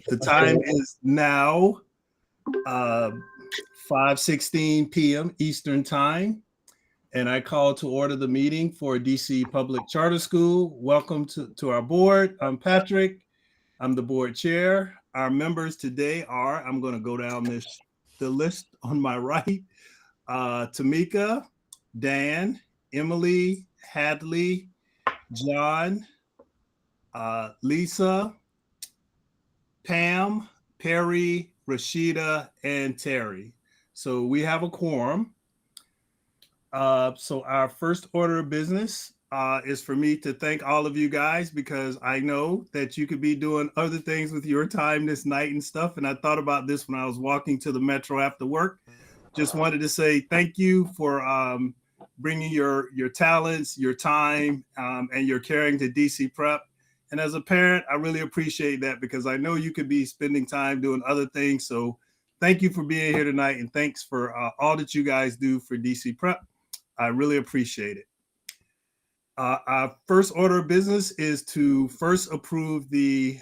The time is now 5:16 p.m. Eastern Time, and I call to order the meeting for DC Public Charter School. Welcome to our board. I'm Patrick. I'm the board chair. Our members today are, I'm going to go down the list on my right, Tamika, Dan, Emily, Hadley, John, Lisa, Pam, Perry, Rashida, and Terry. So we have a quorum. So our first order of business is for me to thank all of you guys, because I know that you could be doing other things with your time this night and stuff. And I thought about this when I was walking to the Metro after work. Just wanted to say thank you for bringing your talents, your time, and your caring to DC Prep. And as a parent, I really appreciate that, because I know you could be spending time doing other things. So thank you for being here tonight, and thanks for all that you guys do for DC Prep. I really appreciate it. Our first order of business is to first approve I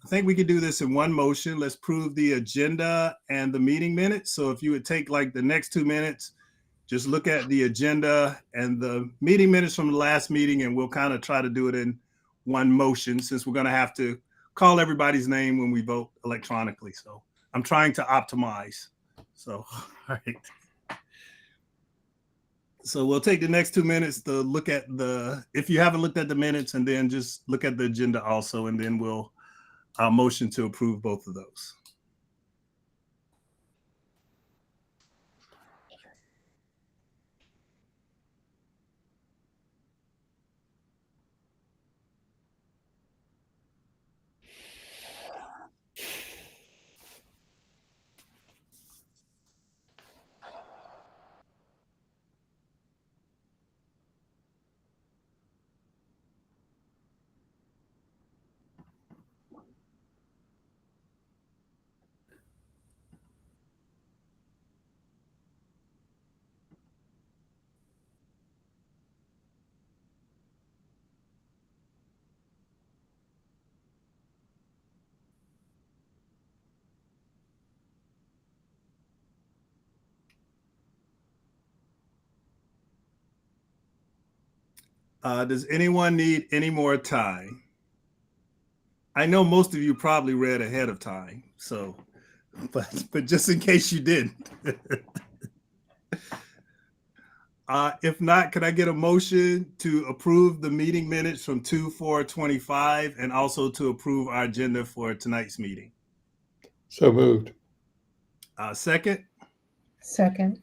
think we could do this in one motion. Let's approve the agenda and the meeting minutes. So if you would take like the next 2 minutes, just look at the agenda and the meeting minutes from the last meeting, and we'll kind of try to do it in one motion, since we're going to have to call everybody's name when we vote electronically. So I'm trying to optimize. So, all right. So we'll take the next 2 minutes to look at if you haven't looked at the minutes, and then just look at the agenda also, and then we'll motion to approve both of those. Does anyone need any more time? I know most of you probably read ahead of time, so, but just in case you didn't. If not, can I get a motion to approve the meeting minutes from 2/4/25, and also to approve our agenda for tonight's meeting? So moved. Second? Second.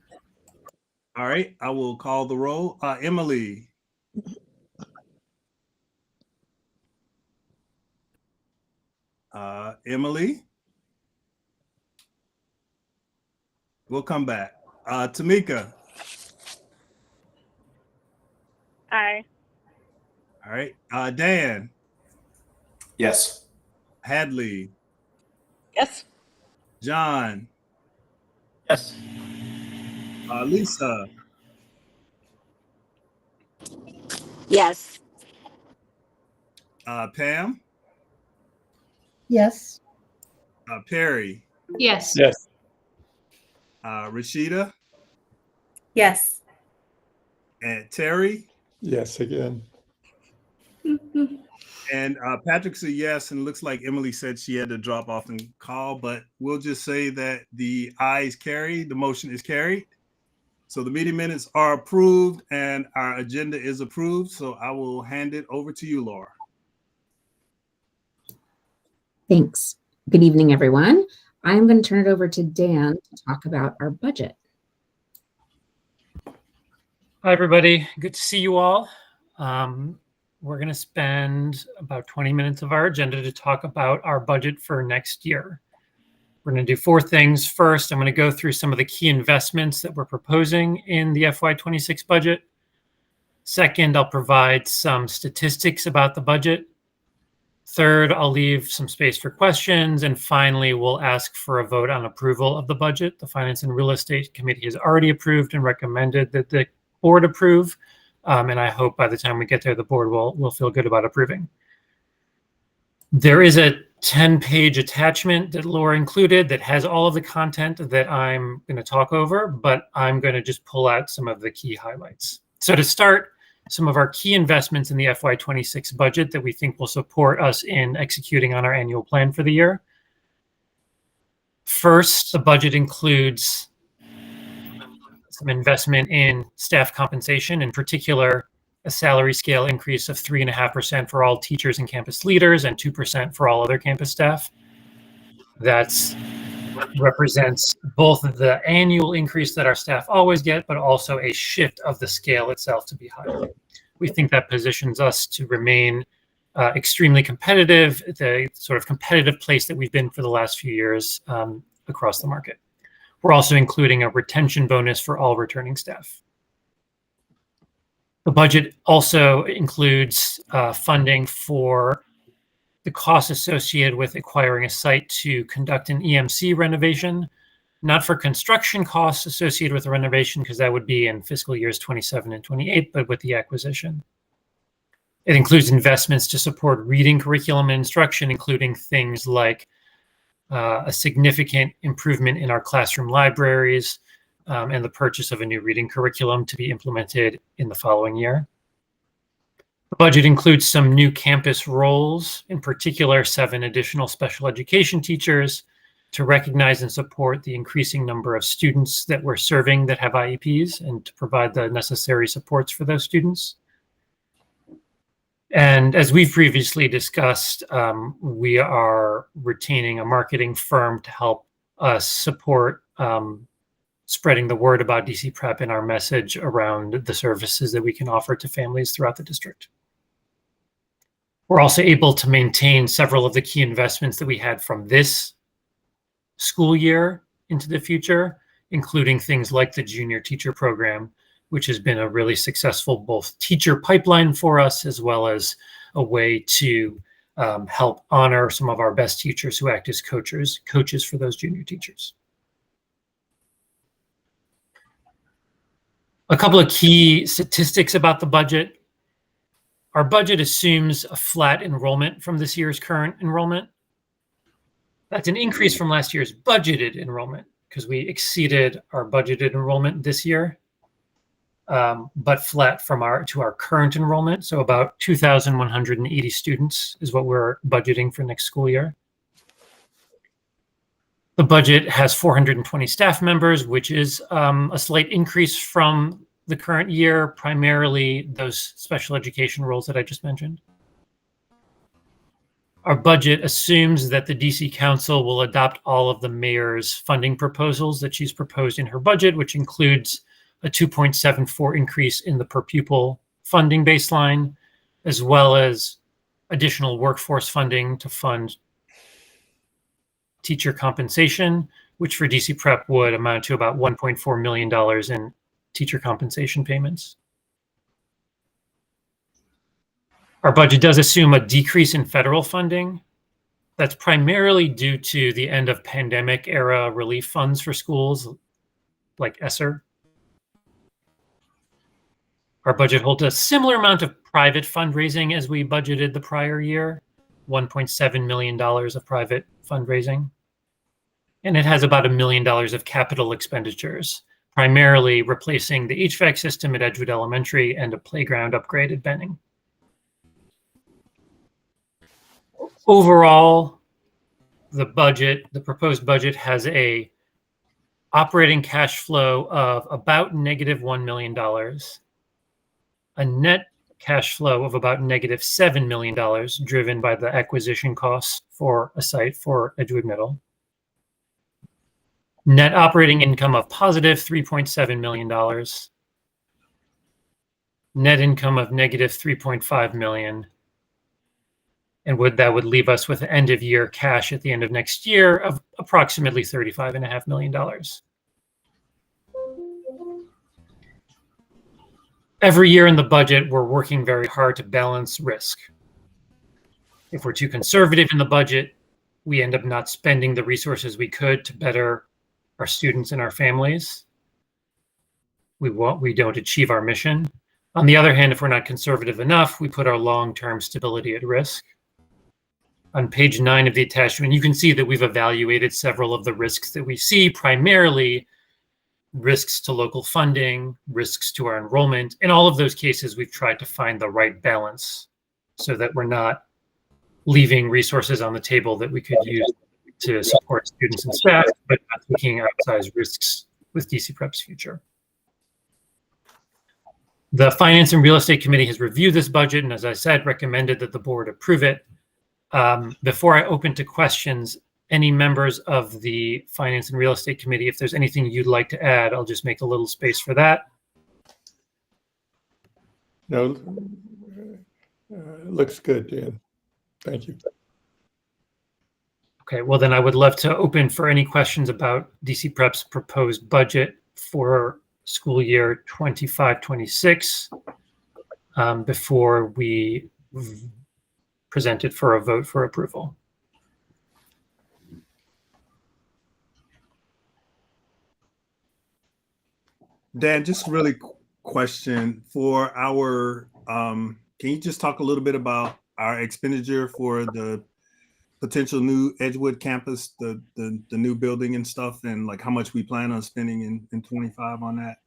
All right, I will call the roll. Emily? Emily? We'll come back. Tamika? Aye. All right. Dan? Yes. Hadley? Yes. John? Yes. Lisa? Yes. Pam? Yes. Perry? Yes. Yes. Rashida? Yes. And Terry? Yes, again. And Patrick said yes, and it looks like Emily said she had to drop off and call, but we'll just say that the ayes carry, the motion is carried. So the meeting minutes are approved and our agenda is approved. So I will hand it over to you, Laura. Thanks. Good evening, everyone. I'm going to turn it over to Dan to talk about our budget. Hi, everybody. Good to see you all. We're going to spend about 20 minutes of our agenda to talk about our budget for next year. We're going to do 4 things. First, I'm going to go through some of the key investments that we're proposing in the FY26 budget. Second, I'll provide some statistics about the budget. Third, I'll leave some space for questions. And finally, we'll ask for a vote on approval of the budget. The Finance and Real Estate Committee has already approved and recommended that the board approve. And I hope by the time we get there, the board will feel good about approving. There is a 10-page attachment that Laura included that has all of the content that I'm going to talk over, but I'm going to just pull out some of the key highlights. So to start, some of our key investments in the FY26 budget that we think will support us in executing on our annual plan for the year. First, the budget includes some investment in staff compensation, in particular, a salary scale increase of 3.5% for all teachers and campus leaders and 2% for all other campus staff. That represents both the annual increase that our staff always get, but also a shift of the scale itself to be higher. We think that positions us to remain extremely competitive, the sort of competitive place that we've been for the last few years across the market. We're also including a retention bonus for all returning staff. The budget also includes funding for the costs associated with acquiring a site to conduct an EMC renovation, not for construction costs associated with the renovation, because that would be in fiscal years 27 and 28, but with the acquisition. It includes investments to support reading curriculum and instruction, including things like a significant improvement in our classroom libraries, and the purchase of a new reading curriculum to be implemented in the following year. The budget includes some new campus roles, in particular 7 additional special education teachers to recognize and support the increasing number of students that we're serving that have IEPs and to provide the necessary supports for those students. And as we've previously discussed, we are retaining a marketing firm to help us support spreading the word about DC Prep and our message around the services that we can offer to families throughout the district. We're also able to maintain several of the key investments that we had from this school year into the future, including things like the junior teacher program, which has been a really successful both teacher pipeline for us, as well as a way to help honor some of our best teachers who act as coaches for those junior teachers. A couple of key statistics about the budget. Our budget assumes a flat enrollment from this year's current enrollment. That's an increase from last year's budgeted enrollment because we exceeded our budgeted enrollment this year, but flat from to our current enrollment. So about 2,180 students is what we're budgeting for next school year. The budget has 420 staff members, which is a slight increase from the current year, primarily those special education roles that I just mentioned. Our budget assumes that the DC Council will adopt all of the mayor's funding proposals that she's proposed in her budget, which includes a 2.74 increase in the per pupil funding baseline, as well as additional workforce funding to fund teacher compensation, which for DC Prep would amount to about $1.4 million in teacher compensation payments. Our budget does assume a decrease in federal funding. That's primarily due to the end of pandemic era relief funds for schools like ESSER. Our budget holds a similar amount of private fundraising as we budgeted the prior year, $1.7 million of private fundraising. And it has about $1 million of capital expenditures, primarily replacing the HVAC system at Edgewood Elementary and a playground upgrade at Benning. Overall, the proposed budget has a operating cash flow of about -$1 million, a net cash flow of about -$7 million, driven by the acquisition costs for a site for Edgewood Middle. Net operating income of +$3.7 million. Net income of -$3.5 million. And that would leave us with end of year cash at the end of next year of approximately $35.5 million. Every year in the budget, we're working very hard to balance risk. If we're too conservative in the budget, we end up not spending the resources we could to better our students and our families. We don't achieve our mission. On the other hand, if we're not conservative enough, we put our long-term stability at risk. on page 9 of the attachment, you can see that we've evaluated several of the risks that we see, primarily risks to local funding, risks to our enrollment. In all of those cases, we've tried to find the right balance so that we're not leaving resources on the table that we could use to support students and staff, but not taking outsized risks with DC Prep's future. The Finance and Real Estate Committee has reviewed this budget and, as I said, recommended that the board approve it. Before I open to questions, any members of the Finance and Real Estate Committee, if there's anything you'd like to add, I'll just make a little space for that. No, looks good, Dan. Thank you. Okay, well then I would love to open for any questions about DC Prep's proposed budget for school year 25-26 before we present it for a vote for approval. Dan, just really question for our, can you just talk a little bit about our expenditure for the potential new Edgewood campus, the new building and stuff, and like how much we plan on spending in 25 on that?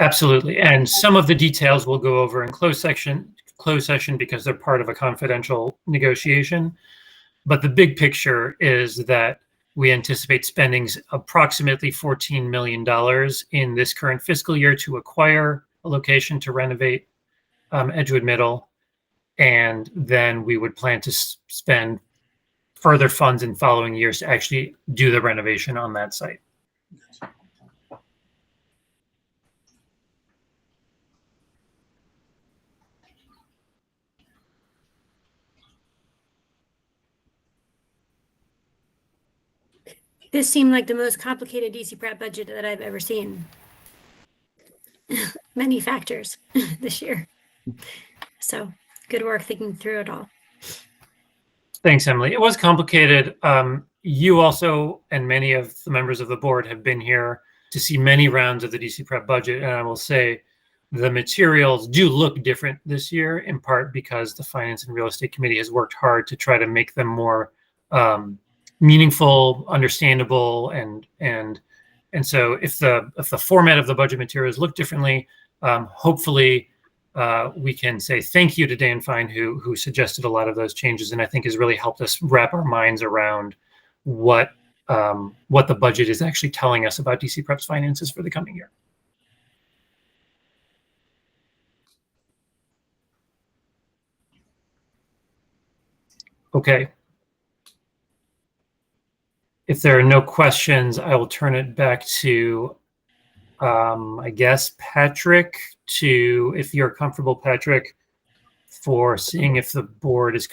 Absolutely. And some of the details we'll go over in closed session because they're part of a confidential negotiation. But the big picture is that we anticipate spending approximately $14 million in this current fiscal year to acquire a location to renovate Edgewood Middle. And then we would plan to spend further funds in following years to actually do the renovation on that site. This seemed like the most complicated DC Prep budget that I've ever seen. Many factors this year. So good work thinking through it all. Thanks, Emily. It was complicated. You also and many of the members of the board have been here to see many rounds of the DC Prep budget. And I will say the materials do look different this year, in part because the Finance and Real Estate Committee has worked hard to try to make them more meaningful, understandable, and so if the format of the budget materials look differently, hopefully we can say thank you to Dan Fine, who suggested a lot of those changes, and I think has really helped us wrap our minds around what the budget is actually telling us about DC Prep's finances for the coming year. Okay. If there are no questions, I will turn it back to, I guess, Patrick, if you're comfortable, Patrick, for seeing if the board is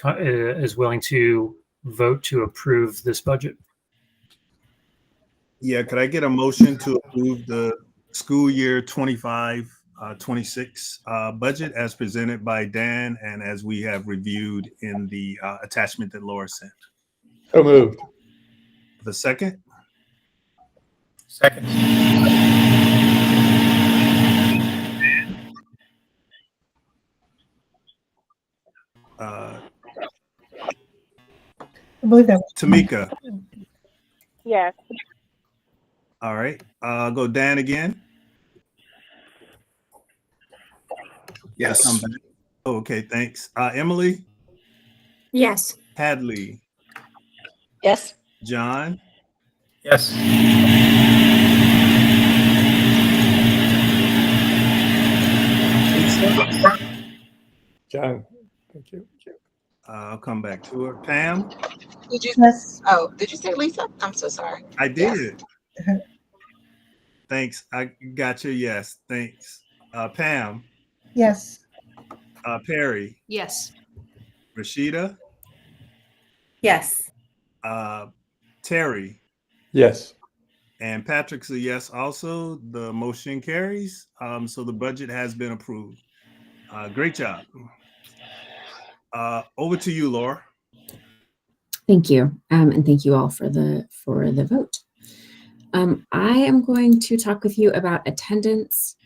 willing to vote to approve this budget. Yeah, could I get a motion to approve the school year 25-26 budget as presented by Dan and as we have reviewed in the attachment that Laura sent? So moved. The second? Second. I believe that. Tamika. Yes. All right. Go Dan again. Yes. Come back. Oh, okay, thanks. Emily, Yes. Hadley, Yes. John, Yes. John, thank you. I'll come back to her. Pam, Did you? Yes. Oh, did you say Lisa? I'm so sorry. I did. Thanks. I got you. Yes, thanks. Pam, Yes. Perry, Yes. Rashida, Yes. Terry, Yes. and Patrick's a yes also. The motion carries. So the budget has been approved. Great job. Over to you, Laura. Thank you. And thank you all for the vote. I am going to talk with you about attendance.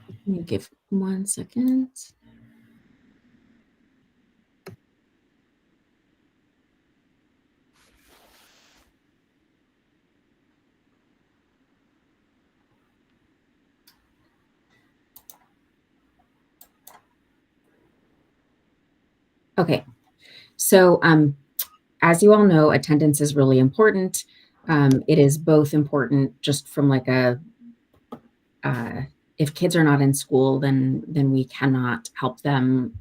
Let me give 1 second. So as you all know, attendance is really important. It is both important just from like if kids are not in school, then we cannot help them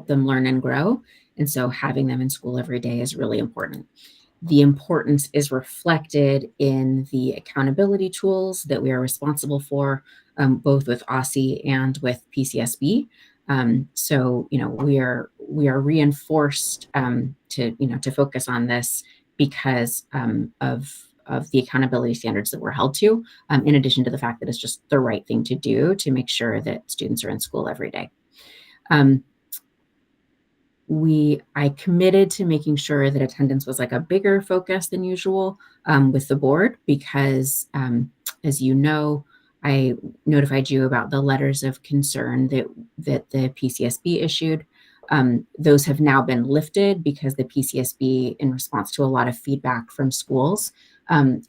learn and grow. And so having them in school every day is really important. The importance is reflected in the accountability tools that we are responsible for, both with OSSE and with PCSB. So, we are reinforced to focus on this because of the accountability standards that we're held to, in addition to the fact that it's just the right thing to do to make sure that students are in school every day. I committed to making sure that attendance was like a bigger focus than usual with the board because, as you know, I notified you about the letters of concern that the PCSB issued. Those have now been lifted because the PCSB, in response to a lot of feedback from schools,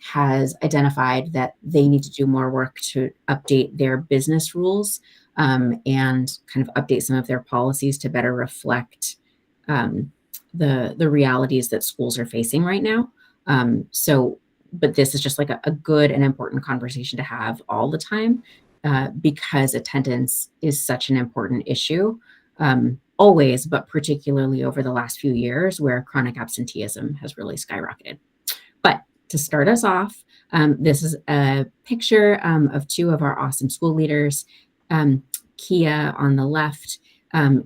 has identified that they need to do more work to update their business rules and kind of update some of their policies to better reflect the realities that schools are facing right now. But this is just like a good and important conversation to have all the time because attendance is such an important issue, always, but particularly over the last few years where chronic absenteeism has really skyrocketed. But to start us off, this is a picture of two of our awesome school leaders. Kia on the left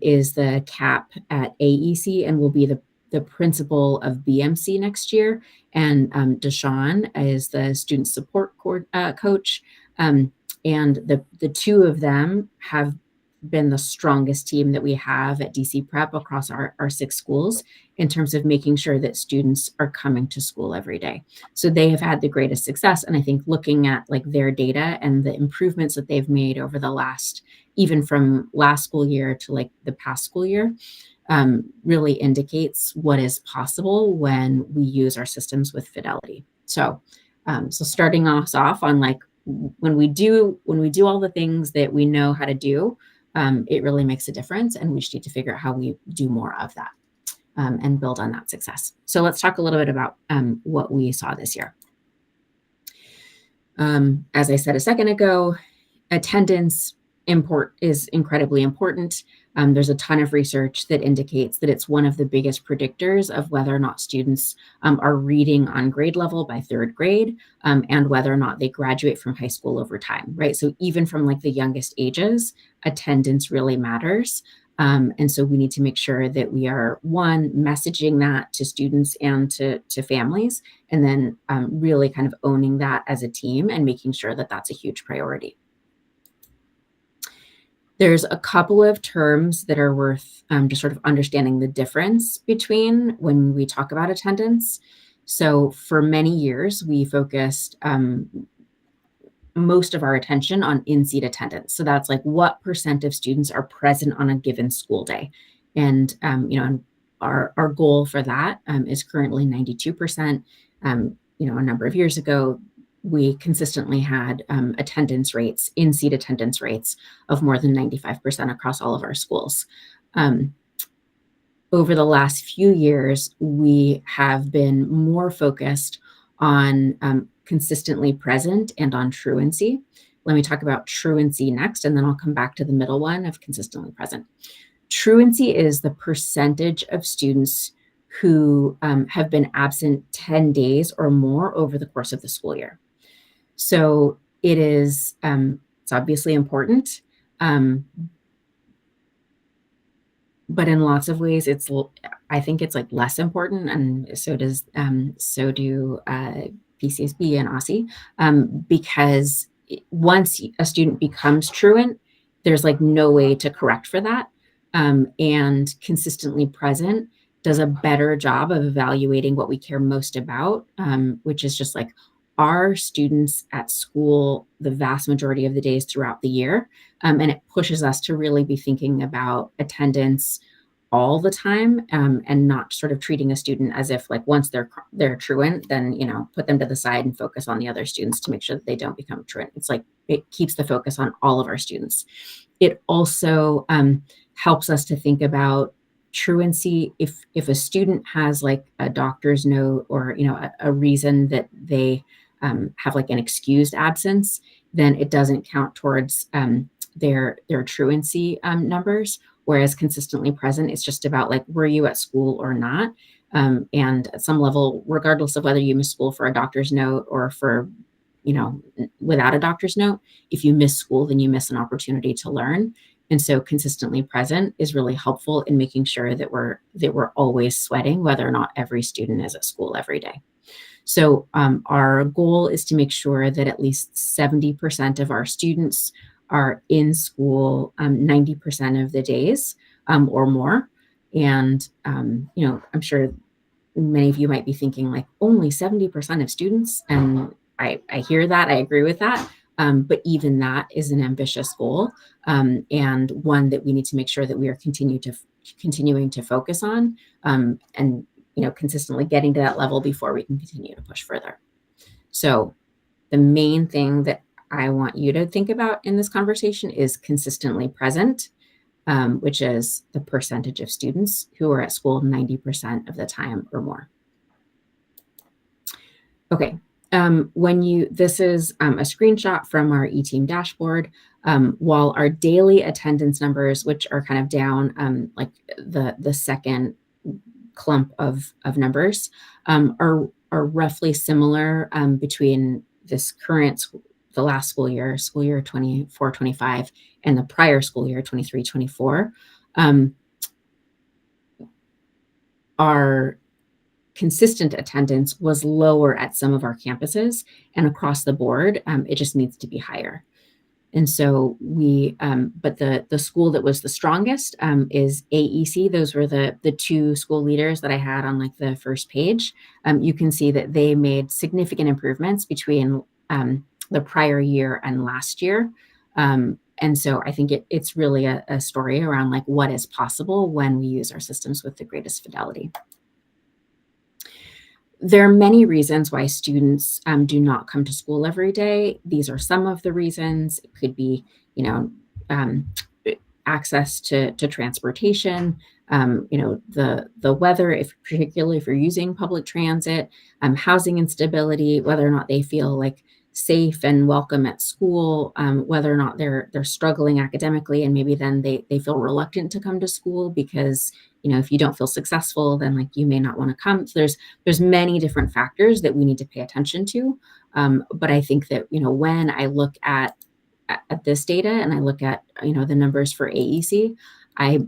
is the CAP at AEC and will be the principal of BMC next year. And Deshawn is the student support coach. And the two of them have been the strongest team that we have at DC Prep across our 6 schools in terms of making sure that students are coming to school every day. So they have had the greatest success. And I think looking at like their data and the improvements that they've made over the last, even from last school year to like the past school year, really indicates what is possible when we use our systems with fidelity. So, so starting us off on like when we do all the things that we know how to do, it really makes a difference, and we just need to figure out how we do more of that and build on that success. So let's talk a little bit about what we saw this year. As I said a second ago, attendance is incredibly important. There's a ton of research that indicates that it's one of the biggest predictors of whether or not students are reading on grade level by 3rd grade and whether or not they graduate from high school over time, right? So even from like the youngest ages, attendance really matters. And so we need to make sure that we are, one, messaging that to students and to families, and then really kind of owning that as a team and making sure that that's a huge priority. There's a couple of terms that are worth just sort of understanding the difference between when we talk about attendance. So for many years, we focused most of our attention on in-seat attendance. So that's like what % of students are present on a given school day. And, our goal for that is currently 92%. A number of years ago, we consistently had attendance rates, in-seat attendance rates of more than 95% across all of our schools. Over the last few years, we have been more focused on consistently present and on truancy. Let me talk about truancy next, and then I'll come back to the middle one of consistently present. Truancy is the percentage of students who have been absent 10 days or more over the course of the school year. So it is, it's obviously important, but in lots of ways, I think it's like less important, and so do PCSB and OSSE, because once a student becomes truant, there's like no way to correct for that, and consistently present does a better job of evaluating what we care most about, which is just like, are students at school the vast majority of the days throughout the year? And it pushes us to really be thinking about attendance all the time, and not sort of treating a student as if like once they're truant, then, put them to the side and focus on the other students to make sure that they don't become truant. It's like, it keeps the focus on all of our students. It also helps us to think about truancy, if a student has like a doctor's note or, you know, a reason that they have like an excused absence, then it doesn't count towards their truancy numbers. Whereas consistently present, it's just about like, were you at school or not? And at some level, regardless of whether you miss school for a doctor's note or for, you know, without a doctor's note, if you miss school, then you miss an opportunity to learn. And so consistently present is really helpful in making sure that we're always sweating, whether or not every student is at school every day. So our goal is to make sure that at least 70% of our students are in school 90% of the days or more. And, you know, I'm sure many of you might be thinking like only 70% of students. And I hear that, I agree with that. But even that is an ambitious goal and one that we need to make sure that we are continuing to focus on and, you know, consistently getting to that level before we can continue to push further. So the main thing that I want you to think about in this conversation is consistently present, which is the percentage of students who are at school 90% of the time or more. Okay. This is a screenshot from our eTeam dashboard. While our daily attendance numbers, which are kind of down like the second clump of numbers, are roughly similar between this the last school year 24-25, and the prior school year 23-24. Our consistent attendance was lower at some of our campuses, and across the board, it just needs to be higher. And so but the school that was the strongest is AEC. Those were the two school leaders that I had on like the first page. You can see that they made significant improvements between the prior year and last year. And so I think it's really a story around like what is possible when we use our systems with the greatest fidelity. There are many reasons why students do not come to school every day. These are some of the reasons. It could be, you know, access to transportation, you know, the weather, particularly if you're using public transit, housing instability, whether or not they feel like safe and welcome at school, whether or not they're struggling academically, and maybe then they feel reluctant to come to school because, you know, if you don't feel successful, then like you may not want to come. So there's many different factors that we need to pay attention to. But I think that, you know, when I look at this data and I look at, you know, the numbers for AEC, I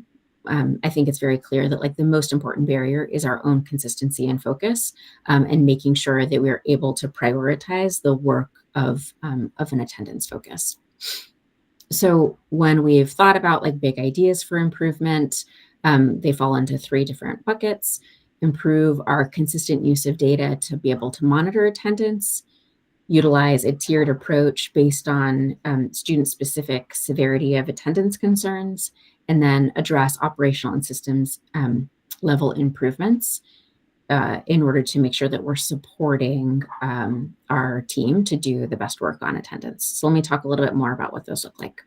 think it's very clear that like the most important barrier is our own consistency and focus, and making sure that we're able to prioritize the work of an attendance focus. So when we've thought about like big ideas for improvement, they fall into 3 different buckets: improve our consistent use of data to be able to monitor attendance, utilize a tiered approach based on student-specific severity of attendance concerns, and then address operational and systems level improvements in order to make sure that we're supporting our team to do the best work on attendance. So let me talk a little bit more about what those look like.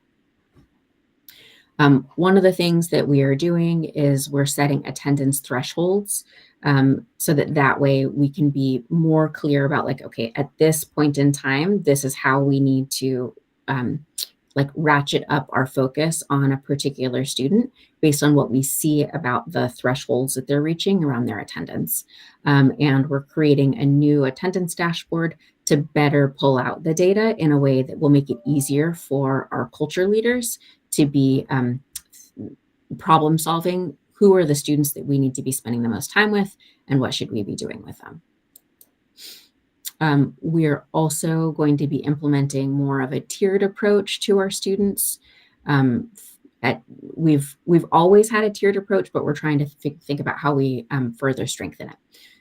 One of the things that we are doing is we're setting attendance thresholds so that way we can be more clear about like, okay, at this point in time, this is how we need to like ratchet up our focus on a particular student based on what we see about the thresholds that they're reaching around their attendance. And we're creating a new attendance dashboard to better pull out the data in a way that will make it easier for our culture leaders to be problem solving. Who are the students that we need to be spending the most time with, and what should we be doing with them? We're also going to be implementing more of a tiered approach to our students. We've always had a tiered approach, but we're trying to think about how we further strengthen it.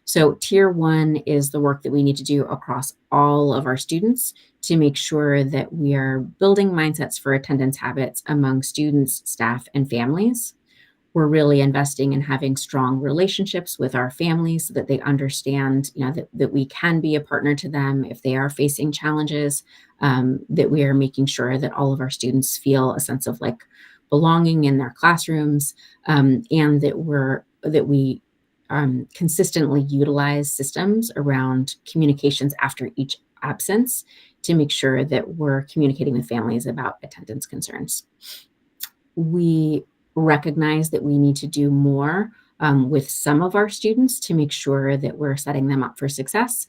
So tier 1 is the work that we need to do across all of our students to make sure that we are building mindsets for attendance habits among students, staff, and families. We're really investing in having strong relationships with our families so that they understand, you know, that we can be a partner to them if they are facing challenges, that we are making sure that all of our students feel a sense of like belonging in their classrooms, and that we consistently utilize systems around communications after each absence to make sure that we're communicating with families about attendance concerns. We recognize that we need to do more with some of our students to make sure that we're setting them up for success.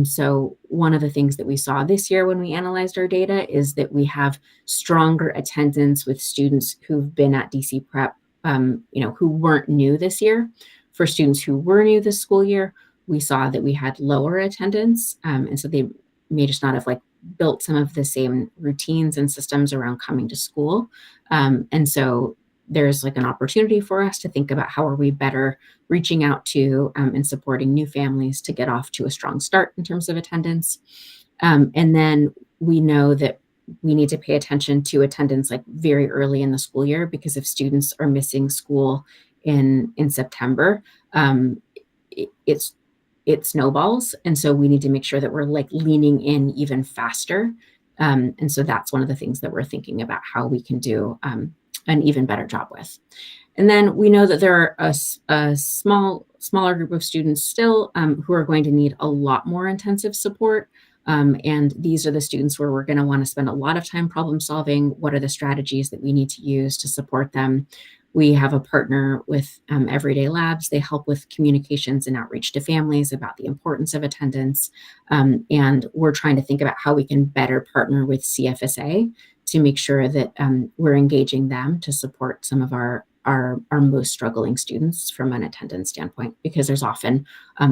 So one of the things that we saw this year when we analyzed our data is that we have stronger attendance with students who've been at DC Prep, who weren't new this year. For students who were new this school year, we saw that we had lower attendance. And so they may just not have built some of the same routines and systems around coming to school. And so there's an opportunity for us to think about how are we better reaching out to and supporting new families to get off to a strong start in terms of attendance. And then we know that we need to pay attention to attendance very early in the school year, because if students are missing school in September, it snowballs. And so we need to make sure that we're leaning in even faster. And so that's one of the things that we're thinking about how we can do an even better job with. And then we know that there are a smaller group of students still who are going to need a lot more intensive support. And these are the students where we're going to want to spend a lot of time problem solving. What are the strategies that we need to use to support them? We have a partner with Everyday Labs. They help with communications and outreach to families about the importance of attendance. And we're trying to think about how we can better partner with CFSA to make sure that we're engaging them to support some of our most struggling students from an attendance standpoint, because there's often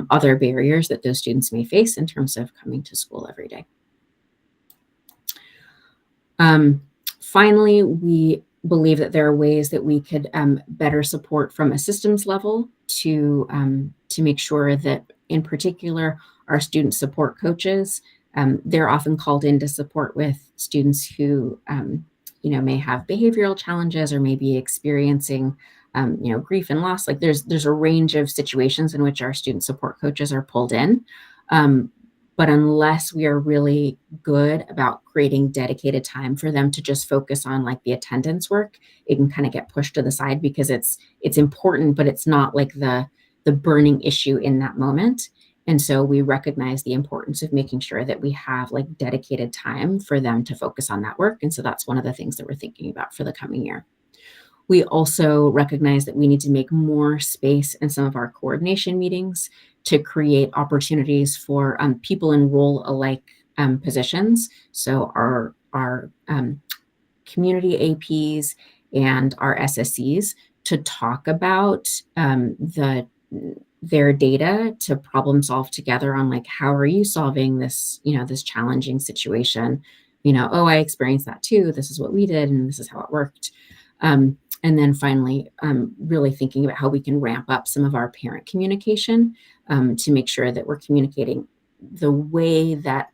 other barriers that those students may face in terms of coming to school every day. Finally, we believe that there are ways that we could better support from a systems level to make sure that, in particular, our student support coaches, they're often called in to support with students who may have behavioral challenges or may be experiencing grief and loss. There's a range of situations in which our student support coaches are pulled in. But unless we are really good about creating dedicated time for them to just focus on the attendance work, it can kind of get pushed to the side because it's important, but it's not the burning issue in that moment. And so we recognize the importance of making sure that we have dedicated time for them to focus on that work. And so that's one of the things that we're thinking about for the coming year. We also recognize that we need to make more space in some of our coordination meetings to create opportunities for people in role-alike positions. So our community APs and our SSCs to talk about their data to problem solve together on how are you solving this, this challenging situation? Oh, I experienced that too. This is what we did, and this is how it worked. And then finally, really thinking about how we can ramp up some of our parent communication to make sure that we're communicating the way that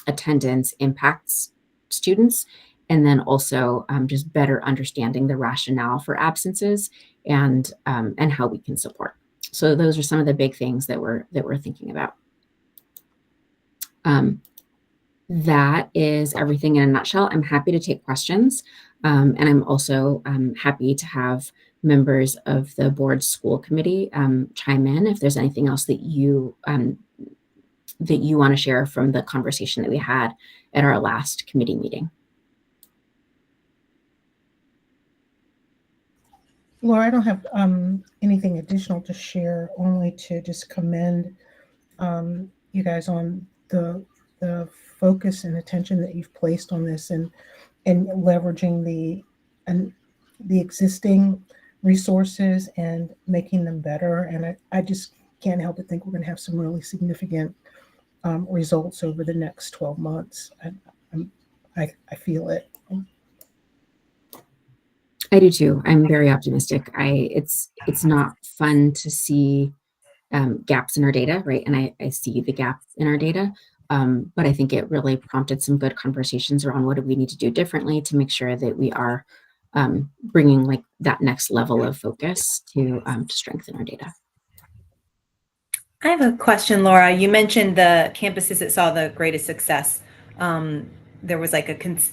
attendance impacts students, and then also just better understanding the rationale for absences and how we can support. So those are some of the big things that we're thinking about. That is everything in a nutshell. I'm happy to take questions. And I'm also happy to have members of the board school committee chime in if there's anything else that you want to share from the conversation that we had at our last committee meeting. Laura, I don't have anything additional to share, only to just commend you guys on the focus and attention that you've placed on this and leveraging the existing resources and making them better. And I just can't help but think we're going to have some really significant results over the next 12 months. I feel it. I do too. I'm very optimistic. It's not fun to see gaps in our data, right? And I see the gaps in our data. But I think it really prompted some good conversations around what do we need to do differently to make sure that we are bringing that next level of focus to strengthen our data. I have a question, Laura. You mentioned the campuses that saw the greatest success. there was like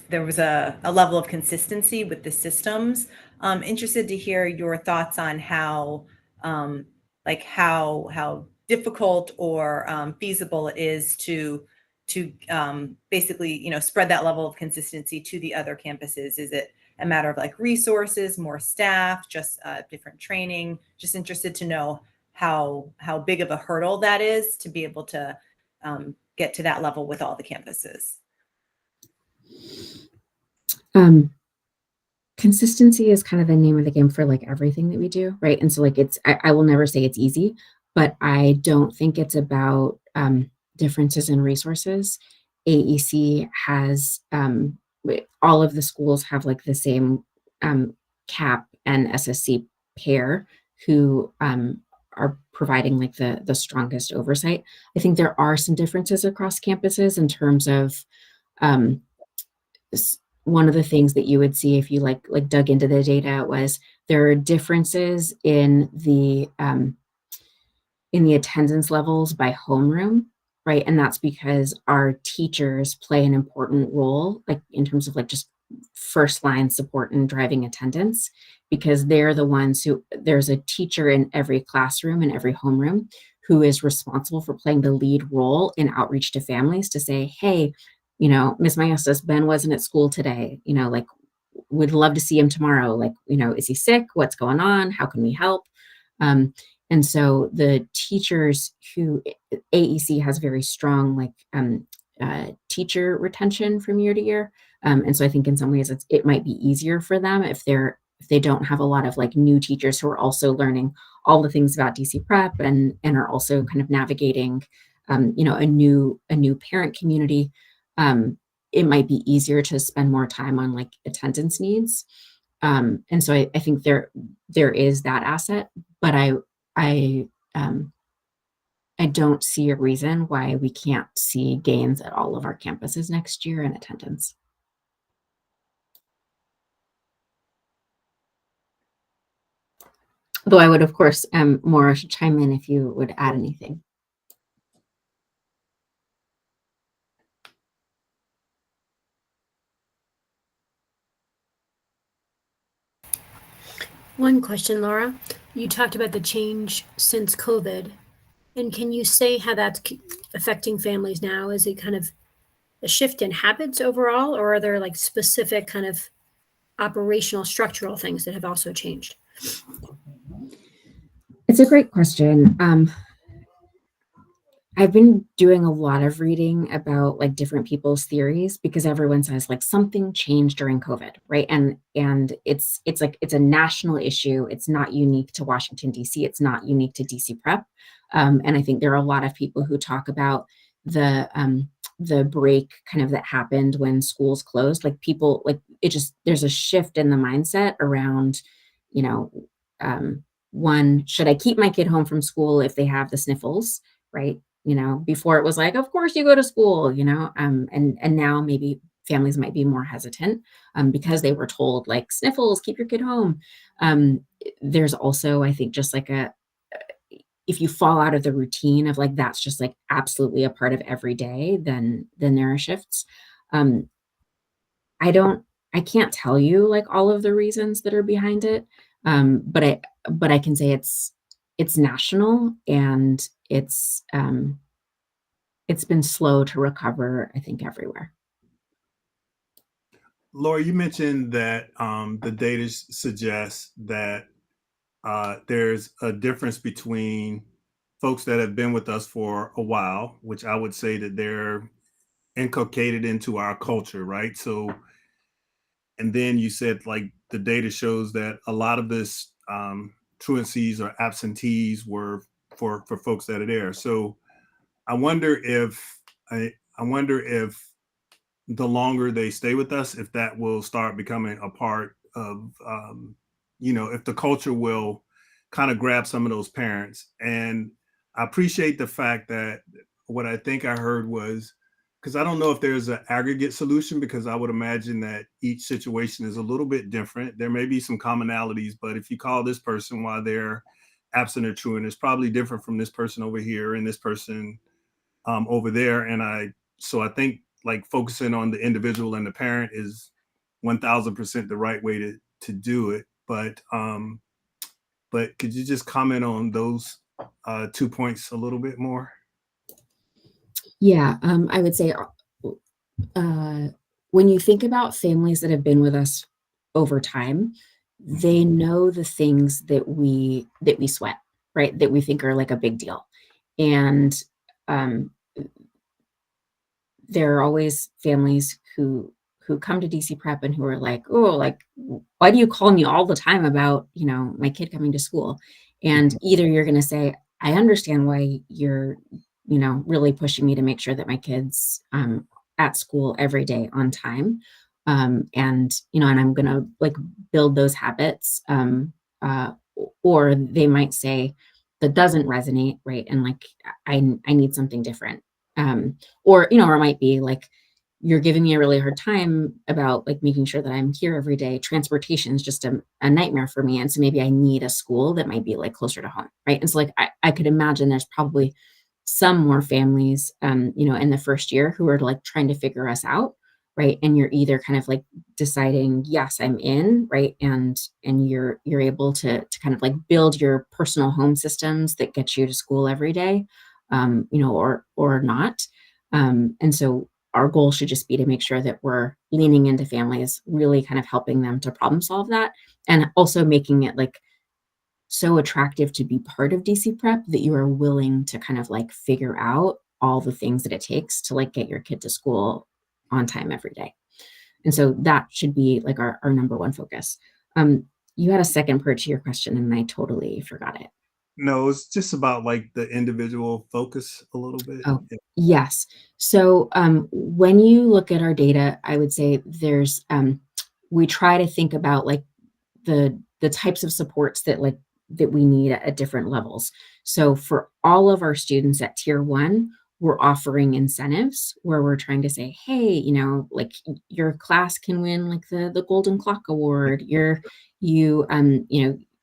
there was a level of consistency with the systems. Interested to hear your thoughts on how how difficult or feasible it is to basically, you know, spread that level of consistency to the other campuses. Is it a matter of like resources, more staff, just different training? Just interested to know how big of a hurdle that is to be able to get to that level with all the campuses. Consistency is kind of the name of the game for like everything that we do, right? And so like I will never say it's easy, but I don't think it's about differences in resources. AEC has all of the schools have like the same CAP and SSC pair who are providing like the strongest oversight. I think there are some differences across campuses in terms of one of the things that you would see if you like dug into the data was there are differences in the attendance levels by homeroom, right? And that's because our teachers play an important role, like in terms of like just first line support and driving attendance, because they're the ones who, there's a teacher in every classroom and every homeroom who is responsible for playing the lead role in outreach to families to say, hey, you know, Miss Maestas, Ben wasn't at school today, you know, like would love to see him tomorrow. Like, you know, is he sick? What's going on? How can we help? And so the teachers who AEC has very strong like teacher retention from year to year. And so I think in some ways it might be easier for them if they don't have a lot of like new teachers who are also learning all the things about DC Prep and are also kind of navigating, you know, a new parent community. It might be easier to spend more time on like attendance needs. And so I think there is that asset, but I don't see a reason why we can't see gains at all of our campuses next year in attendance. Though I would, of course, Maura should chime in if you would add anything. One question, Laura. You talked about the change since COVID. And can you say how that's affecting families now? Is it kind of a shift in habits overall, or are there like specific kind of operational structural things that have also changed? It's a great question. I've been doing a lot of reading about like different people's theories because everyone says like something changed during COVID, right? And it's like it's a national issue. It's not unique to Washington, DC. It's not unique to DC Prep. And I think there are a lot of people who talk about the break kind of that happened when schools closed. Like people like it just there's a shift in the mindset around, you know, one, should I keep my kid home from school if they have the sniffles, right? You know, before it was like, of course you go to school, you know, and now maybe families might be more hesitant because they were told like sniffles, keep your kid home. There's also, I think, just like if you fall out of the routine of like, that's just like absolutely a part of every day, then there are shifts. I can't tell you like all of the reasons that are behind it. But I can say it's national and it's been slow to recover, I think, everywhere. Laura, you mentioned that the data suggests that there's a difference between folks that have been with us for a while, which I would say that they're inculcated into our culture, right? So, and then you said like the data shows that a lot of this truancies or absentees were for folks that are there. So I wonder if the longer they stay with us, if that will start becoming a part of, you know, if the culture will kind of grab some of those parents. And I appreciate the fact that what I think I heard was, because I don't know if there's an aggregate solution, because I would imagine that each situation is a little bit different. There may be some commonalities, but if you call this person while they're absent or truant, it's probably different from this person over here and this person over there. And so I think like focusing on the individual and the parent is 1000% the right way to do it. But could you just comment on those 2 points a little bit more? Yeah, I would say when you think about families that have been with us over time, they know the things that we sweat, right? That we think are like a big deal. And there are always families who come to DC Prep and who are like, oh, like, why do you call me all the time about, my kid coming to school? And either you're going to say, I understand why you're, really pushing me to make sure that my kid's at school every day on time. And I'm going to like build those habits. Or they might say that doesn't resonate, right? And like, I need something different. Or it might be like, you're giving me a really hard time about like making sure that I'm here every day. Transportation is just a nightmare for me. And so maybe I need a school that might be like closer to home. Right. And so like, I could imagine there's probably some more families, in the first year who are like trying to figure us out. Right. And you're either kind of like deciding, yes, I'm in, right. And you're able to kind of like build your personal home systems that get you to school every day, or not. And so our goal should just be to make sure that we're leaning into families, really kind of helping them to problem solve that, and also making it like so attractive to be part of DC Prep that you are willing to kind of like figure out all the things that it takes to like get your kid to school on time every day. And so that should be like our number one focus. You had a second part to your question and I totally forgot it. No, it's just about like the individual focus a little bit. Oh, yes. So when you look at our data, I would say there's, we try to think about like the types of supports that we need at different levels. So for all of our students at tier 1, we're offering incentives where we're trying to say, hey, like your class can win like the Golden Clock Award.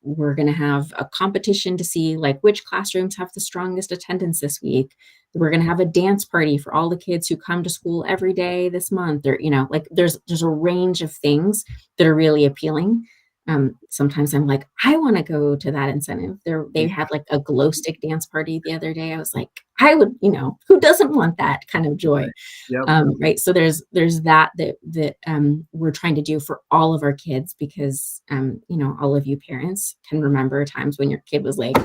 We're going to have a competition to see like which classrooms have the strongest attendance this week. We're going to have a dance party for all the kids who come to school every day this month. Or, like there's a range of things that are really appealing. Sometimes I'm like, I want to go to that incentive. They had like a glow stick dance party the other day. I was like, I would, who doesn't want that kind of joy? Yep. Right. So there's that we're trying to do for all of our kids because, all of you parents can remember times when your kid was like,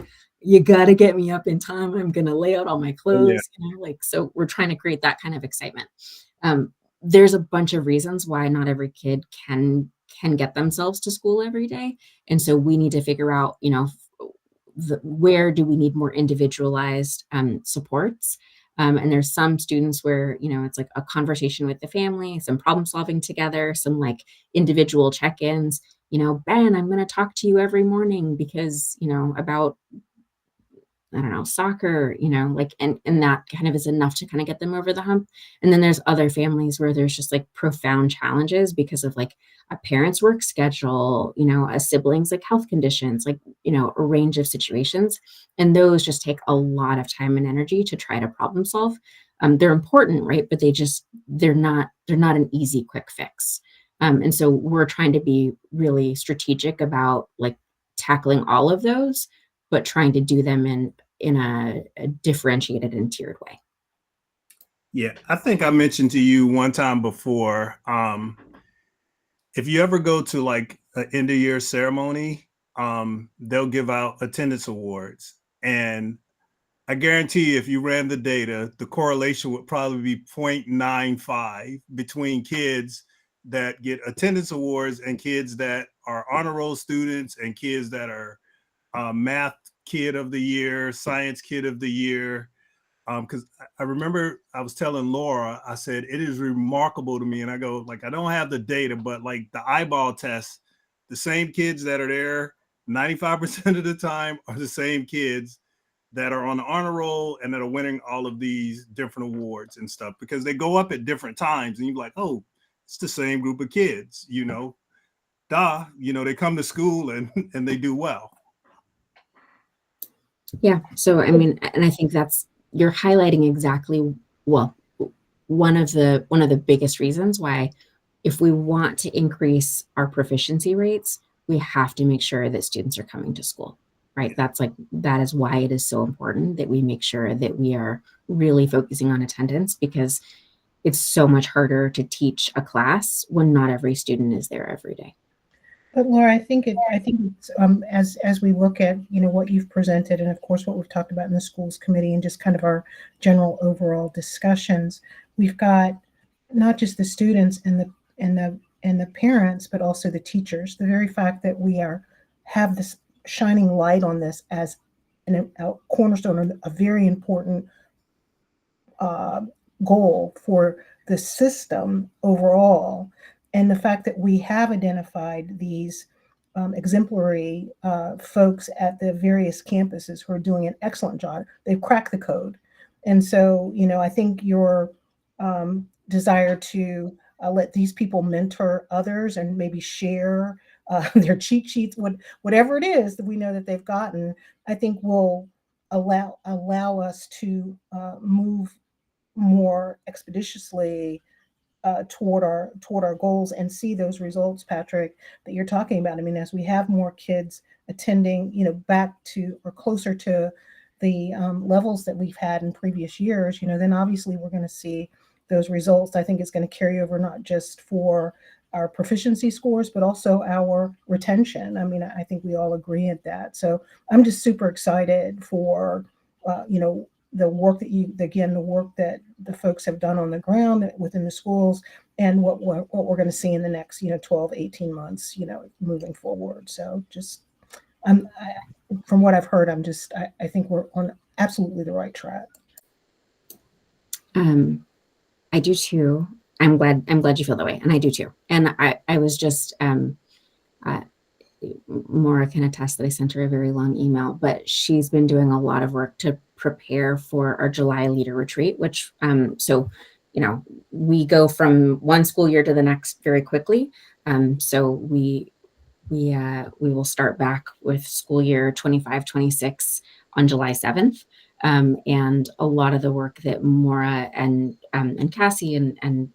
you got to get me up in time. I'm going to lay out all my clothes. Yeah. So we're trying to create that kind of excitement. There's a bunch of reasons why not every kid can get themselves to school every day. And so we need to figure out, where do we need more individualized supports? And there's some students where, it's like a conversation with the family, some problem solving together, some like individual check-ins, Ben, I'm going to talk to you every morning because, about, I don't know, soccer, and that kind of is enough to kind of get them over the hump. And then there's other families where there's just like profound challenges because of like a parent's work schedule, a sibling's like health conditions, like, a range of situations. And those just take a lot of time and energy to try to problem solve. They're important, right? But they're not an easy, quick fix. And so we're trying to be really strategic about like tackling all of those, but trying to do them in a differentiated and tiered way. Yeah, I think I mentioned to you one time before, if you ever go to like an end of year ceremony, they'll give out attendance awards. And I guarantee you, if you ran the data, the correlation would probably be 0.95 between kids that get attendance awards and kids that are honor roll students and kids that are math kid of the year, science kid of the year. Because I remember I was telling Laura, I said, it is remarkable to me. And I go, like, I don't have the data, but like the eyeball test, the same kids that are there 95% of the time are the same kids that are on the honor roll and that are winning all of these different awards and stuff, because they go up at different times. And you're like, oh, it's the same group of kids, they come to school and they do well. Yeah. So, I mean, and I think you're highlighting exactly, well, one of the biggest reasons why, if we want to increase our proficiency rates, we have to make sure that students are coming to school, right? That is why it is so important that we make sure that we are really focusing on attendance, because it's so much harder to teach a class when not every student is there every day. But Laura, I think it's, as we look at, what you've presented, and of course what we've talked about in the schools committee and just kind of our general overall discussions, we've got not just the students and the parents, but also the teachers. The very fact that we have this shining light on this as a cornerstone, a very important goal for the system overall. And the fact that we have identified these exemplary folks at the various campuses who are doing an excellent job. They've cracked the code. And so, I think your desire to let these people mentor others and maybe share their cheat sheets, whatever it is that we know that they've gotten, I think will allow us to move more expeditiously toward our goals and see those results, Patrick, that you're talking about. I mean, as we have more kids attending, back to or closer to the levels that we've had in previous years, then obviously we're going to see those results. I think it's going to carry over not just for our proficiency scores, but also our retention. I mean, I think we all agree at that. So I'm just super excited for, the work the work that the folks have done on the ground within the schools, and what we're going to see in the next, 12, 18 months, moving forward. So just, from what I've heard, I think we're on absolutely the right track. I do too. I'm glad you feel that way, and I do too. And I was just, Maura can attest that I sent her a very long email, but she's been doing a lot of work to prepare for our July leader retreat, which, we go from one school year to the next very quickly. So we will start back with school year 25-26 on July 7th. And a lot of the work that Maura and Cassie and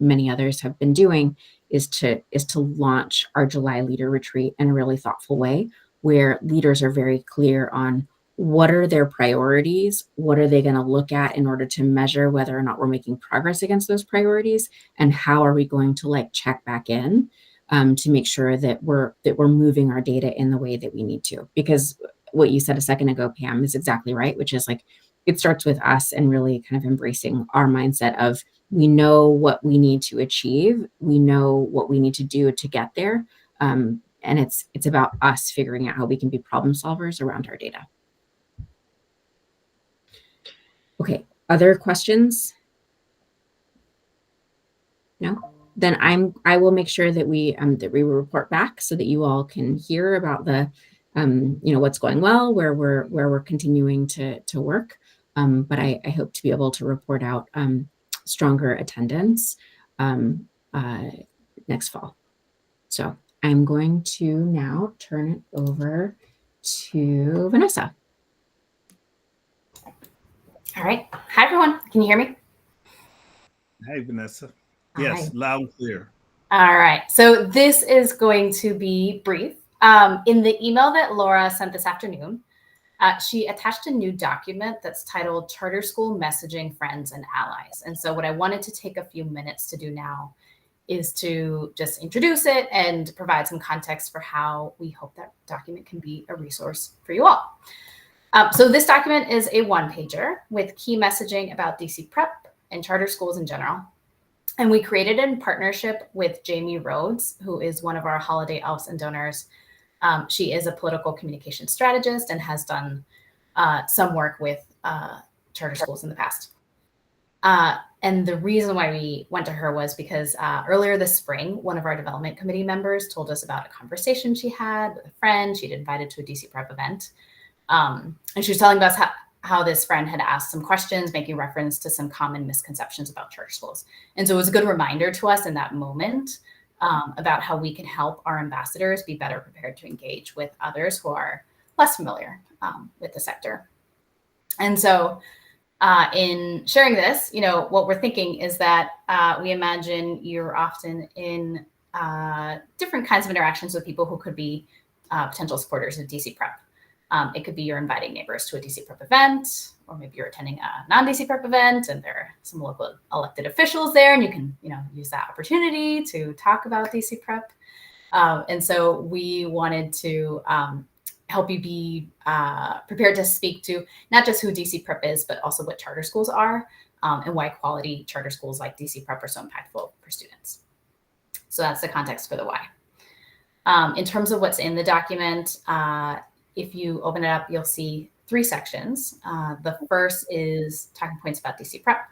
many others have been doing is to launch our July leader retreat in a really thoughtful way, where leaders are very clear on what are their priorities, what are they going to look at in order to measure whether or not we're making progress against those priorities, and how are we going to check back in to make sure that we're moving our data in the way that we need to. Because what you said a second ago, Pam, is exactly right, which is it starts with us and really kind of embracing our mindset of, we know what we need to achieve, we know what we need to do to get there, and it's about us figuring out how we can be problem solvers around our data. Okay, other questions? No? Then I will make sure that we will report back so that you all can hear about the what's going well, where we're continuing to work. But I hope to be able to report out stronger attendance next fall. So I'm going to now turn it over to Vanessa. All right. Hi, everyone. Can you hear me? Hey, Vanessa. Yes, loud and clear. All right. So this is going to be brief. In the email that Laura sent this afternoon, she attached a new document that's titled Charter School Messaging, Friends, and Allies. And so what I wanted to take a few minutes to do now is to just introduce it and provide some context for how we hope that document can be a resource for you all. So this document is a one-pager with key messaging about DC Prep and charter schools in general. And we created it in partnership with Jamie Rhodes, who is one of our Holiday Elves and donors. She is a political communication strategist and has done some work with charter schools in the past. And the reason why we went to her was because earlier this spring, one of our development committee members told us about a conversation she had with a friend she'd invited to a DC Prep event. And she was telling us how this friend had asked some questions, making reference to some common misconceptions about charter schools. And so it was a good reminder to us in that moment about how we can help our ambassadors be better prepared to engage with others who are less familiar with the sector. And so In sharing this, what we're thinking is that we imagine you're often in different kinds of interactions with people who could be potential supporters of DC Prep. It could be you're inviting neighbors to a DC Prep event, or maybe you're attending a non-DC Prep event and there are some local elected officials there, and you can, use that opportunity to talk about DC Prep. And so we wanted to help you be prepared to speak to not just who DC Prep is, but also what charter schools are, and why quality charter schools like DC Prep are so impactful for students. So that's the context for the why. In terms of what's in the document, if you open it up, you'll see 3 sections. The first is talking points about DC Prep.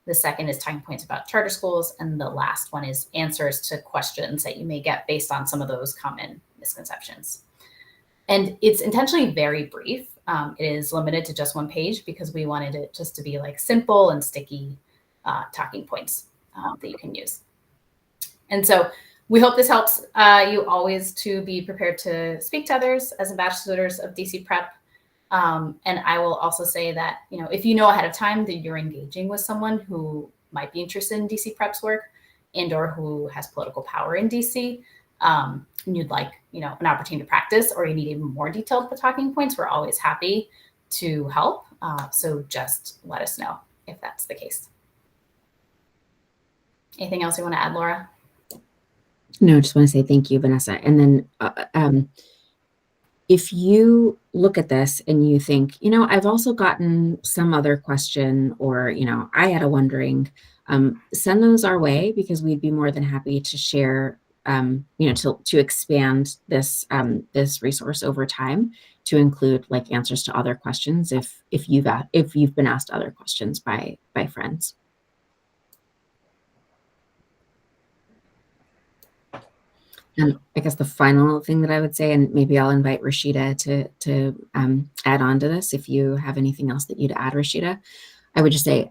The second is talking points about charter schools. And the last one is answers to questions that you may get based on some of those common misconceptions. And it's intentionally very brief. It is limited to just 1 page because we wanted it just to be like simple and sticky talking points that you can use. And so we hope this helps you always to be prepared to speak to others as ambassadors of DC Prep. And I will also say that, if you know ahead of time that you're engaging with someone who might be interested in DC Prep's work and or who has political power in DC, and you'd like, an opportunity to practice, or you need even more detailed talking points, we're always happy to help. So just let us know if that's the case. Anything else you want to add, Laura? No, just want to say thank you, Vanessa. And then if you look at this and you think, I've also gotten some other question, or, I had a wondering, send those our way, because we'd be more than happy to share, to expand this this resource over time to include like answers to other questions if you've been asked other questions by friends. And I guess the final thing that I would say, and maybe I'll invite Rashida to add on to this if you have anything else that you'd add, Rashida. I would just say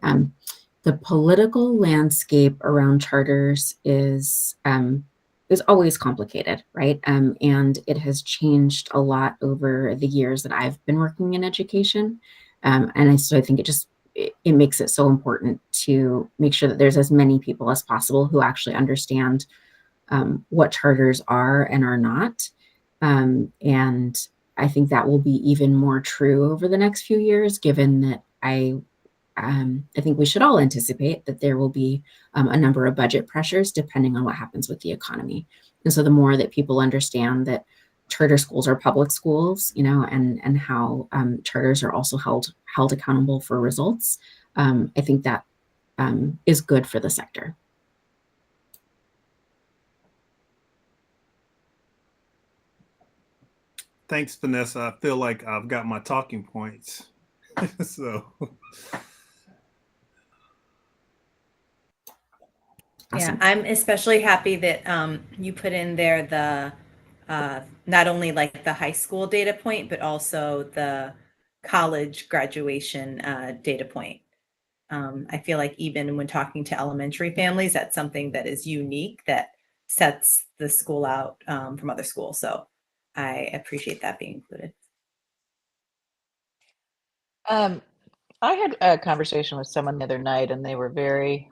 the political landscape around charters is always complicated, right? And it has changed a lot over the years that I've been working in education. So I think it makes it so important to make sure that there's as many people as possible who actually understand what charters are and are not. And I think that will be even more true over the next few years, given that I think we should all anticipate that there will be a number of budget pressures depending on what happens with the economy. And so the more that people understand that charter schools are public schools, and how charters are also held accountable for results, I think that is good for the sector. Thanks, Vanessa. I feel like I've got my talking points. So. Yeah, I'm especially happy that you put in there the not only like the high school data point, but also the college graduation data point. I feel like even when talking to elementary families, that's something that is unique that sets the school out from other schools. So I appreciate that being included. I had a conversation with someone the other night, and they were very,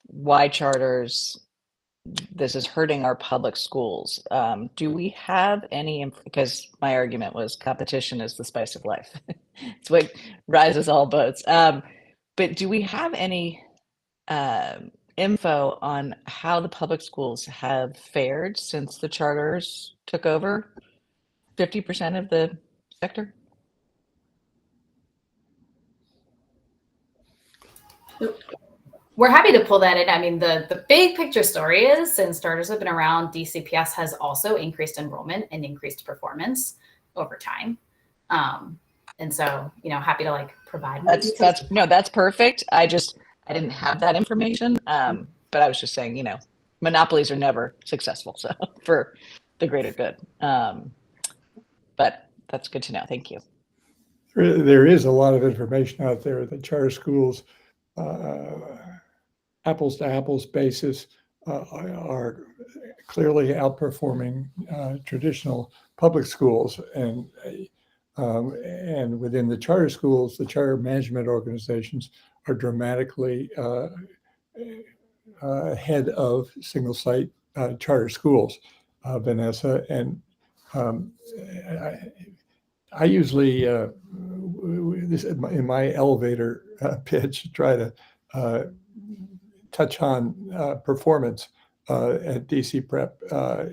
why charters? This is hurting our public schools. Do we have any, because my argument was competition is the spice of life. It's what rises all boats. But do we have any info on how the public schools have fared since the charters took over 50% of the sector? We're happy to pull that in. I mean, the big picture story is, since charters have been around, DCPS has also increased enrollment and increased performance over time. And so, happy to provide more details. That's perfect. I didn't have that information. But I was just saying, monopolies are never successful. So for the greater good. But that's good to know. Thank you. There is a lot of information out there that charter schools, apples to apples basis, are clearly outperforming traditional public schools. And And within the charter schools, the charter management organizations are dramatically ahead of single site charter schools, Vanessa. And I usually, in my elevator pitch, try to touch on performance at DC Prep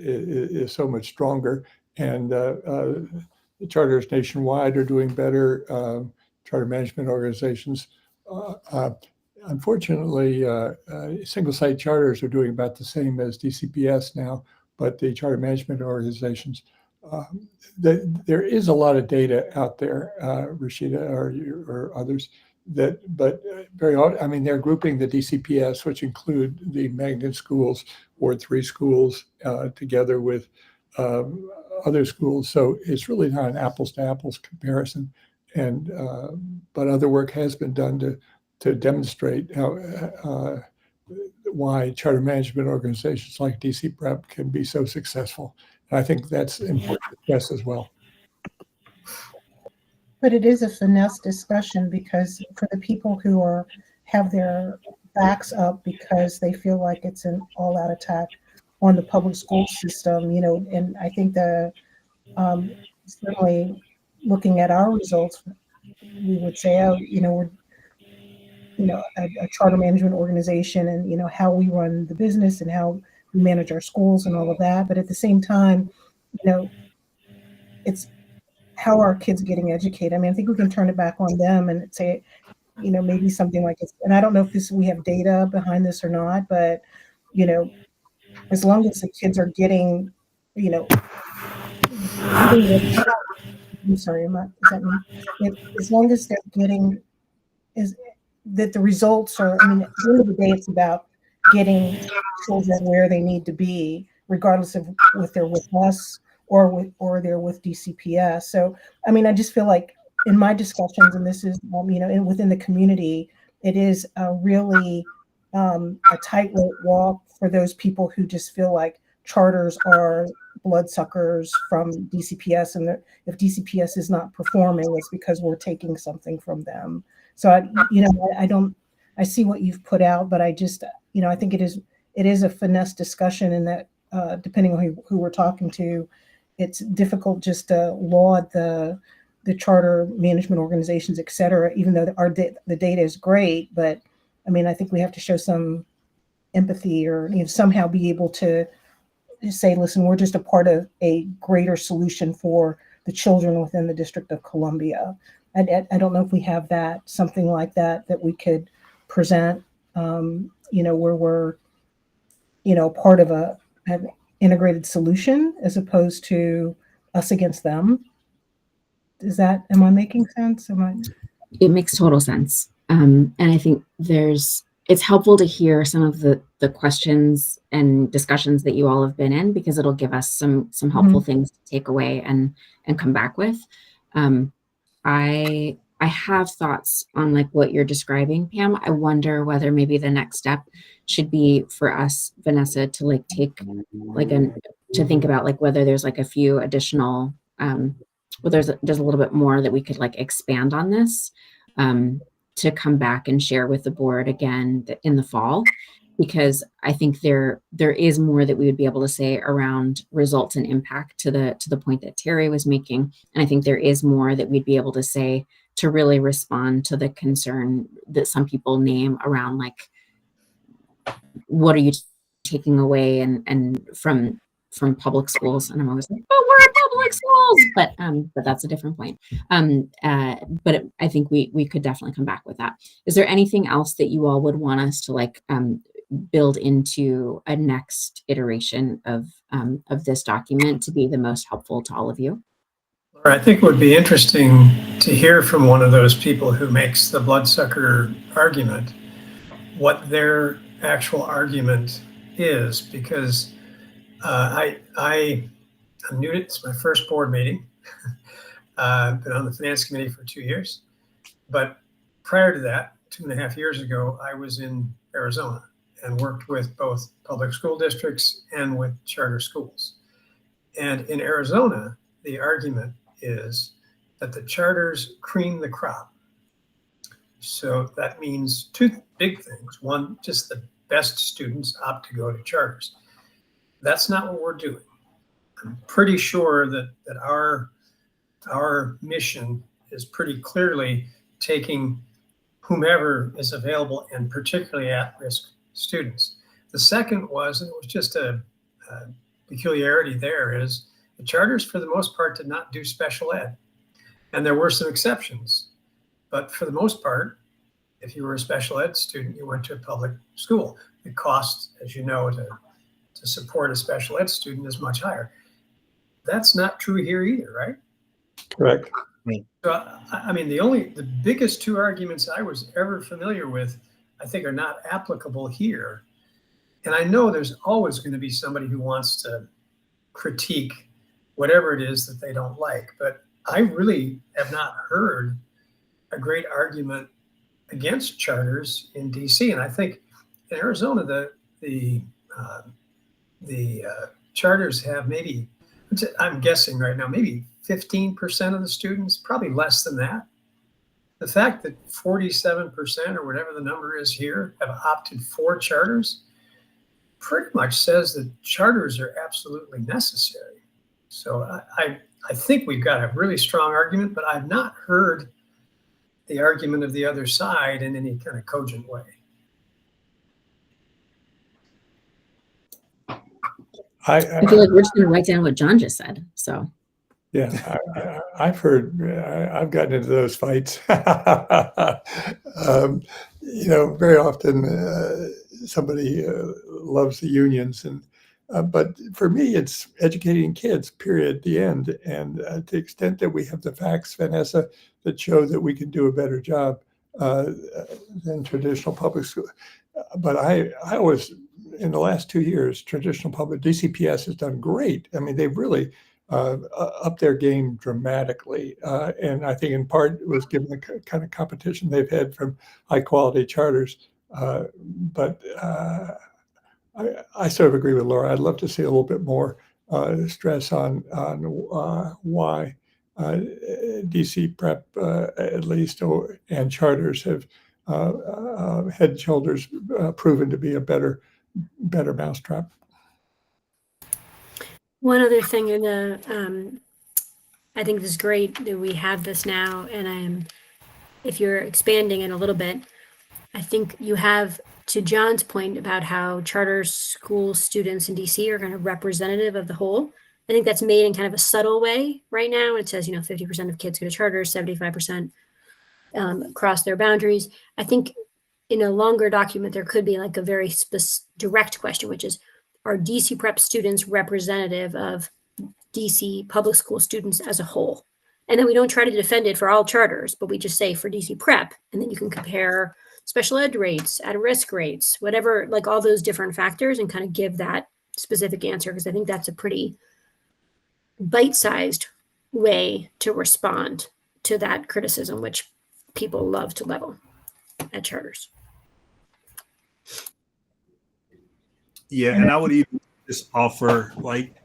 is so much stronger. And the charters nationwide are doing better. Charter management organizations. Unfortunately, single site charters are doing about the same as DCPS now, but the charter management organizations, there is a lot of data out there, Rashida or others, but very often, I mean, they're grouping the DCPS, which include the magnet schools, Ward 3 schools, together with other schools. So it's really not an apples to apples comparison. And but other work has been done to demonstrate how why charter management organizations like DC Prep can be so successful. And I think that's important to stress as well. But it is a finesse discussion, because for the people who have their backs up because they feel like it's an all-out attack on the public school system, and I think certainly looking at our results, we would say, we're a charter management organization, and how we run the business and how we manage our schools and all of that. But at the same time, it's how are kids getting educated? I mean, I think we can turn it back on them and say, maybe something like this. And I don't know if we have data behind this or not, but as long as the kids are getting, I'm sorry, is that me? As long as they're getting, is that the results are, I mean, at the end of the day, it's about getting children where they need to be, regardless of if they're with us or they're with DCPS. So, I mean, I just feel like in my discussions, and this is, and within the community, it is a really a tightrope walk for those people who just feel like charters are bloodsuckers from DCPS, and if DCPS is not performing, it's because we're taking something from them. So I see what you've put out, but I just, I think it is a finesse discussion, in that depending on who we're talking to, it's difficult just to laud the charter management organizations, et cetera, even though the data is great. But I mean, I think we have to show some empathy, or somehow be able to say, listen, we're just a part of a greater solution for the children within the District of Columbia. I don't know if we have something like that we could present, where we're, part of an integrated solution as opposed to us against them. Am I making sense? It makes total sense. And I think it's helpful to hear some of the questions and discussions that you all have been in, because it'll give us some helpful things to take away and come back with. I have thoughts on like what you're describing, Pam. I wonder whether maybe the next step should be for us, Vanessa, to like take to think about like whether there's like a few additional, there's a little bit more that we could like expand on this, to come back and share with the board again in the fall, because I think there is more that we would be able to say around results and impact to the point that Terry was making. And I think there is more that we'd be able to say to really respond to the concern that some people name around like, what are you taking away and from public schools? And I'm always like, oh, we're in public schools, but that's a different point. But I think we could definitely come back with that. Is there anything else that you all would want us to like build into a next iteration of this document to be the most helpful to all of you? I think it would be interesting to hear from one of those people who makes the bloodsucker argument, what their actual argument is, because I'm new to it. It's my first board meeting. I've been on the finance committee for 2 years, but prior to that, 2.5 years ago, I was in Arizona and worked with both public school districts and with charter schools. And in Arizona, the argument is that the charters cream the crop. So that means two big things. One, just the best students opt to go to charters. That's not what we're doing. I'm pretty sure that our mission is pretty clearly taking whomever is available, and particularly at-risk students. The second was, and it was just a peculiarity there, is the charters for the most part did not do special ed. And there were some exceptions, but for the most part, if you were a special ed student, you went to a public school. The cost, as you know, to support a special ed student is much higher. That's not true here either, right? Correct. So, I mean, the biggest two arguments I was ever familiar with, I think, are not applicable here. And I know there's always going to be somebody who wants to critique whatever it is that they don't like, but I really have not heard a great argument against charters in DC. And I think in Arizona, the charters have maybe, I'm guessing right now, maybe 15% of the students, probably less than that. The fact that 47% or whatever the number is here have opted for charters pretty much says that charters are absolutely necessary. So I think we've got a really strong argument, but I've not heard the argument of the other side in any kind of cogent way. I feel like we're just going to write down what John just said. So, yeah, I've heard, I've gotten into those fights. Very often somebody loves the unions, but for me, it's educating kids, period, the end. And to the extent that we have the facts, Vanessa, that show that we can do a better job than traditional public school. But I always, in the last 2 years, traditional public, DCPS has done great. I mean, they've really upped their game dramatically. And I think in part it was given the kind of competition they've had from high quality charters. But I sort of agree with Laura. I'd love to see a little bit more stress on why DC Prep, at least, and charters have head and shoulders proven to be a better mousetrap. One other thing I think this is great that we have this now, and if you're expanding it a little bit, I think you have, to John's point about how charter school students in DC are kind of representative of the whole. I think that's made in kind of a subtle way right now. It says, 50% of kids go to charters, 75% cross their boundaries. I think in a longer document, there could be like a very direct question, which is, are DC Prep students representative of DC public school students as a whole? And then we don't try to defend it for all charters, but we just say for DC Prep, and then you can compare special ed rates, at-risk rates, whatever, like all those different factors, and kind of give that specific answer, because I think that's a pretty bite-sized way to respond to that criticism, which people love to level at charters. Yeah, and I would even just offer, like,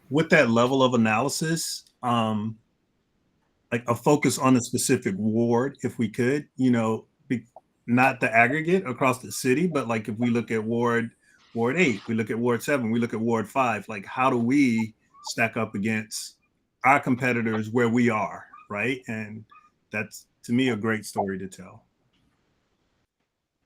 with that level of analysis, like a focus on a specific ward, if we could, not the aggregate across the city, but like if we look at Ward 8, we look at Ward 7, we look at Ward 5, like how do we stack up against our competitors where we are, right? And that's, to me, a great story to tell.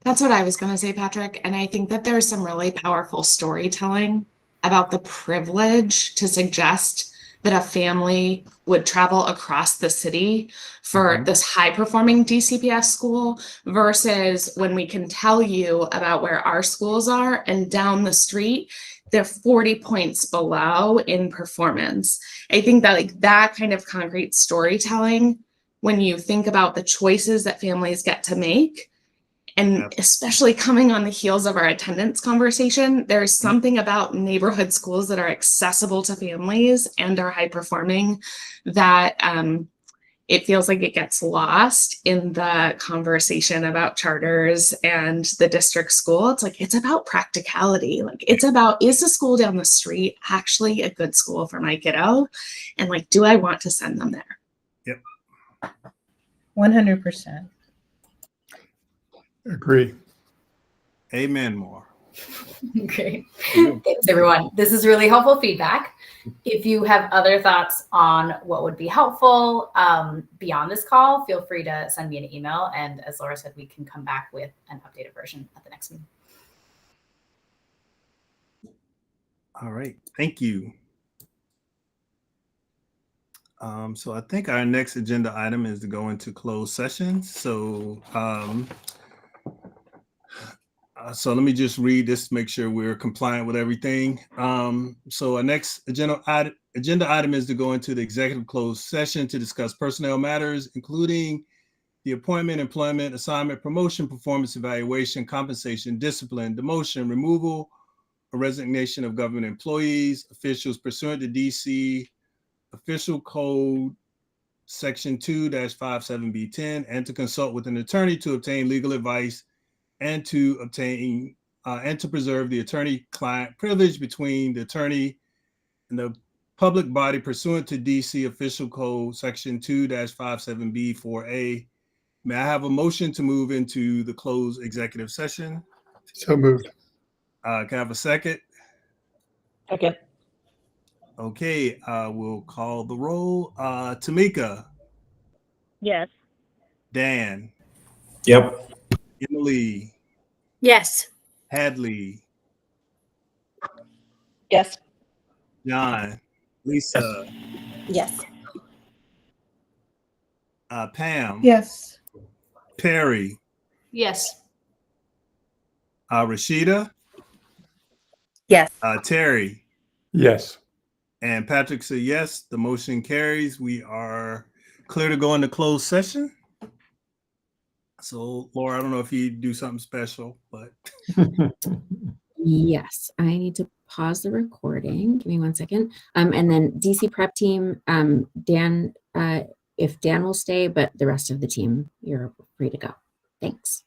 That's what I was going to say, Patrick. And I think that there's some really powerful storytelling about the privilege to suggest that a family would travel across the city for this high performing DCPS school versus when we can tell you about where our schools are and down the street, they're 40 points below in performance. I think that like that kind of concrete storytelling, when you think about the choices that families get to make, and especially coming on the heels of our attendance conversation, there's something about neighborhood schools that are accessible to families and are high performing that it feels like it gets lost in the conversation about charters and the district school. It's like, it's about practicality. Like it's about, is the school down the street actually a good school for my kiddo? And like, do I want to send them there? Yep. 100%. Agree. Amen, more. Great. Thanks, everyone. This is really helpful feedback. If you have other thoughts on what would be helpful beyond this call, feel free to send me an email. And as Laura said, we can come back with an updated version at the next meeting. All right, thank you. So I think our next agenda item is to go into closed session. So so let me just read this to make sure we're compliant with everything. So our next agenda item is to go into the executive closed session to discuss personnel matters, including the appointment, employment, assignment, promotion, performance evaluation, compensation, discipline, demotion, removal, or resignation of government employees, officials pursuant to DC Official Code Section 2-57B10, and to consult with an attorney to obtain legal advice and to obtain and to preserve the attorney-client privilege between the attorney and the public body pursuant to DC Official Code Section 2-57B4A. May I have a motion to move into the closed executive session? So moved. Can I have a second? Second. Okay, we'll call the roll. Tamika, Yes. Dan, Yep. Emily, Yes. Hadley, Yes. John, Lisa, Yes. Pam, Yes. Perry, Yes. Rashida, Yes. Terry, Yes. and Patrick said yes. The motion carries. We are clear to go into closed session. So, Laura, I don't know if you do something special, but Yes, I need to pause the recording. Give me 1 second. And then DC prep team, Dan, if Dan will stay, but the rest of the team, you're free to go. Thanks.